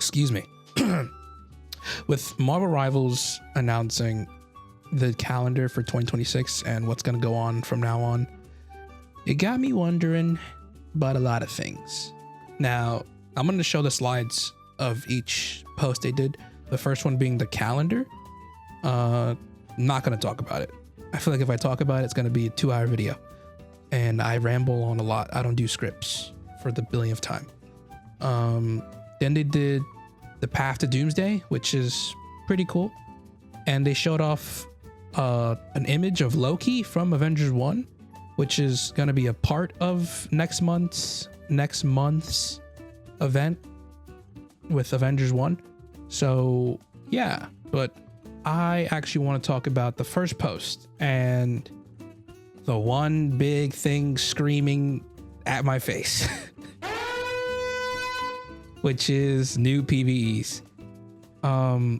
excuse me, with Marvel Rivals announcing the calendar for 2026 and what's going to go on from now on, it got me wondering about a lot of things. Now, I'm going to show the slides of each post they did. The first one being the calendar. Not going to talk about it. I feel like if I talk about it, it's going to be a 2-hour video. And I ramble on a lot. I don't do scripts for the billionth time. Then they did the Path to Doomsday, which is pretty cool. And they showed off an image of Loki from Avengers 1, which is going to be a part of next month's event with Avengers 1. So yeah, but I actually want to talk about the first post and the one big thing screaming at my face, which is new PvEs. I'm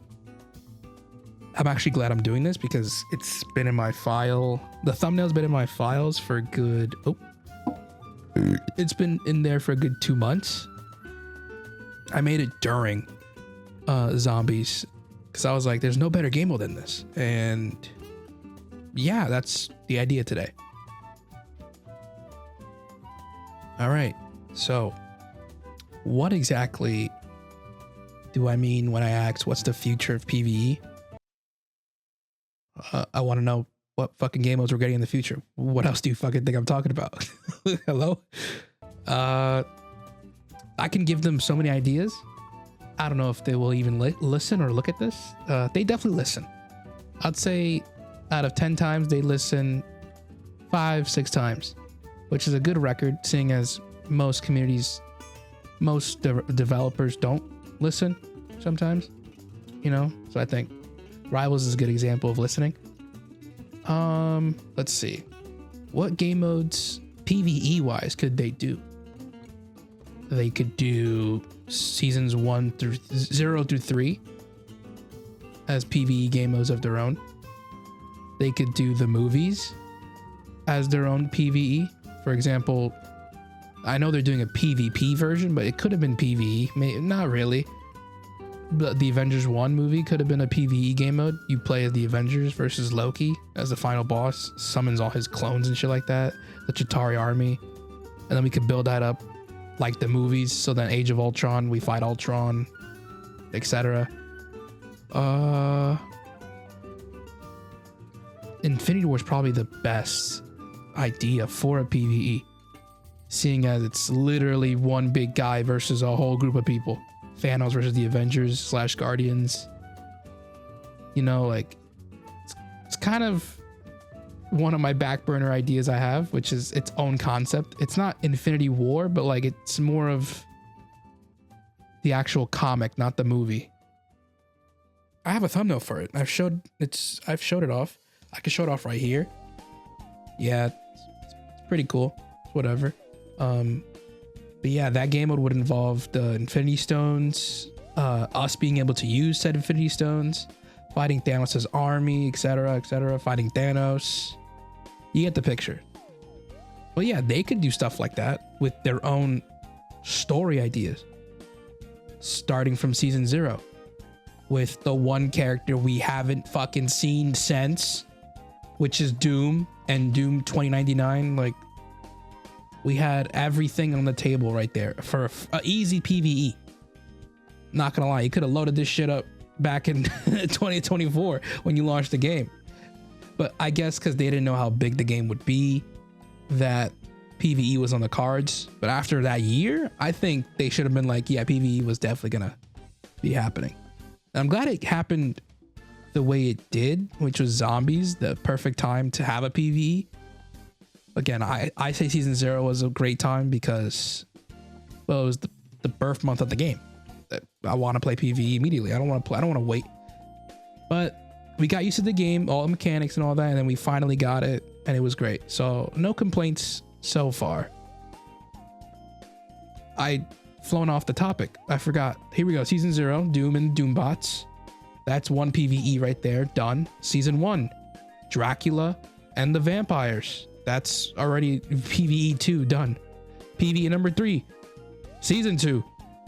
actually glad I'm doing this because it's been in my file. The thumbnail's been in my files for a good, it's been in there for a good 2 months. I made it during zombies because I was like, there's no better game mode than this. And yeah, that's the idea today. All right. So what exactly do I mean when I ask what's the future of PvE? I want to know what fucking game modes we're getting in the future. What else do you fucking think I'm talking about? Hello? I can give them so many ideas. I don't know if they will even listen or look at this. They definitely listen. I'd say out of 10 times, they listen 5-6 times, which is a good record, seeing as most communities, most developers don't listen sometimes, you know? So I think Rivals is a good example of listening. Let's see. What game modes PvE wise could they do? They could do seasons 0 through 3 as PvE game modes of their own. They could do the movies as their own PvE. For example, I know they're doing a PvP version, but it could have been PvE. Not really. But the Avengers 1 movie could have been a PvE game mode. You play as the Avengers versus Loki as the final boss, summons all his clones and shit like that, the Chitauri army. And then we could build that up like the movies. So then Age of Ultron, we fight Ultron, etc. Infinity War is probably the best idea for a PvE, seeing as it's literally one big guy versus a whole group of people. Thanos versus the Avengers / Guardians. You know, like it's kind of one of my back burner ideas I have, which is its own concept. It's not Infinity War, but like it's more of the actual comic, not the movie. I have a thumbnail for it. I've showed it off. I can show it off right here. Yeah, it's pretty cool. Whatever. But yeah, that game mode would involve the Infinity Stones, us being able to use said Infinity Stones, fighting Thanos' army, etc., fighting Thanos. You get the picture. But yeah, they could do stuff like that with their own story ideas, starting from season 0, with the one character we haven't fucking seen since, which is Doom and Doom 2099. Like, we had everything on the table right there for a easy PvE. Not gonna lie, you could have loaded this shit up back in 2024 when you launched the game. But I guess because they didn't know how big the game would be, that PvE was on the cards. But after that year, I think they should have been like, yeah, PvE was definitely gonna be happening. And I'm glad it happened the way it did, which was zombies, the perfect time to have a PvE. Again, I say season 0 was a great time because, well, it was the birth month of the game. I want to play PvE immediately. I don't want to wait. But we got used to the game, all the mechanics and all that, and then we finally got it, and it was great. So no complaints so far. I flown off the topic. I forgot. Here we go. Season 0, Doom and Doombots. That's one PvE right there. Done. Season 1, Dracula and the vampires. That's already PvE 2 done. PvE number 3, season 2,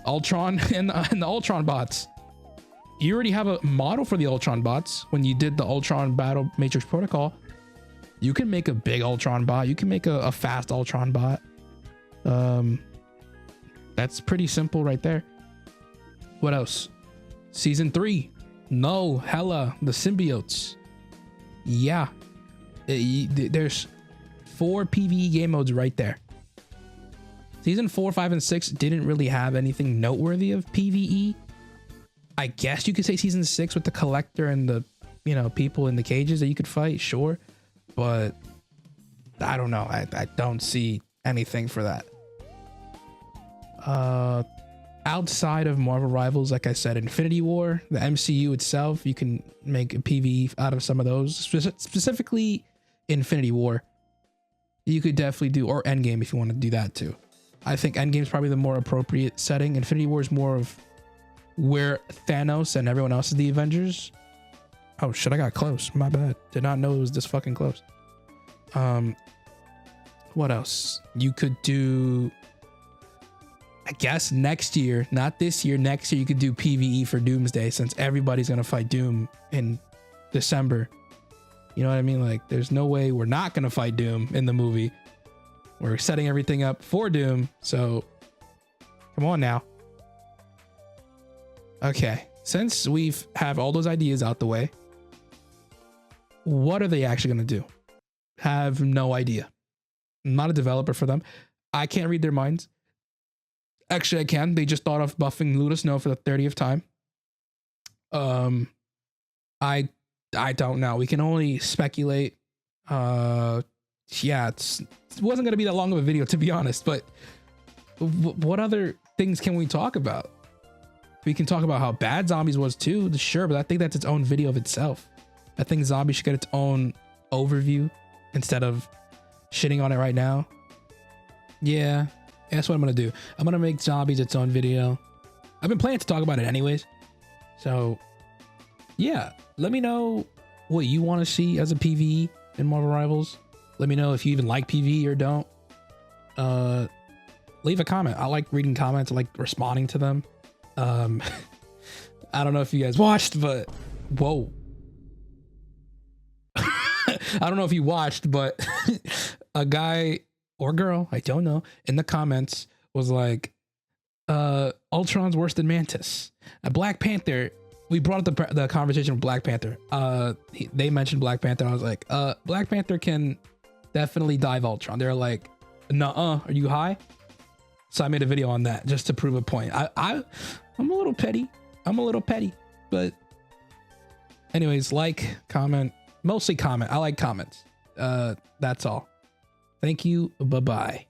Ultron and the Ultron bots. You already have a model for the Ultron bots. When you did the Ultron Battle Matrix Protocol, you can make a big Ultron bot. You can make a fast Ultron bot. That's pretty simple right there. What else? Season 3. No, hella the symbiotes. Yeah. There's 4 PvE game modes right there. Season 4, 5, and 6 didn't really have anything noteworthy of PvE. I guess you could say season 6 with the collector and the, you know, people in the cages that you could fight, sure. But I don't know. I don't see anything for that. Outside of Marvel Rivals, like I said, Infinity War, the MCU itself, you can make a PvE out of some of those. Specifically Infinity War. You could definitely do, or Endgame if you want to do that too. I think Endgame is probably the more appropriate setting. Infinity War is more of where Thanos and everyone else is the Avengers. Oh shit, I got close. My bad. Did not know it was this fucking close. What else? You could do, I guess next year, not this year, next year you could do PvE for Doomsday, since everybody's gonna fight Doom in December. You know what I mean? Like, there's no way we're not gonna fight Doom in the movie. We're setting everything up for Doom, so come on now. Okay, since we've have all those ideas out the way, what are they actually gonna do? Have no idea. I'm not a developer for them. I can't read their minds. Actually, I can. They just thought of buffing Luda Snow for the 30th time. I don't know. We can only speculate. Yeah, it wasn't gonna be that long of a video, to be honest. But what other things can we talk about? We can talk about how bad Zombies was too, sure, but I think that's its own video of itself. I think Zombies should get its own overview instead of shitting on it right now. Yeah, that's what I'm gonna do. I'm gonna make Zombies its own video. I've been planning to talk about it anyways. So yeah, let me know what you want to see as a PvE in Marvel Rivals. Let me know if you even like PvE or don't. Leave a comment. I like reading comments. I like responding to them. I don't know if you guys watched, but whoa. I don't know if you watched, but a guy or girl, I don't know, in the comments was like, Ultron's worse than Mantis. Black Panther, we brought up the conversation with Black Panther. They mentioned Black Panther. I was like, Black Panther can definitely dive Ultron. They're like, nuh-uh, are you high? So I made a video on that just to prove a point. I'm a little petty. But anyways, like, comment, mostly comment. I like comments. That's all. Thank you. Bye-bye.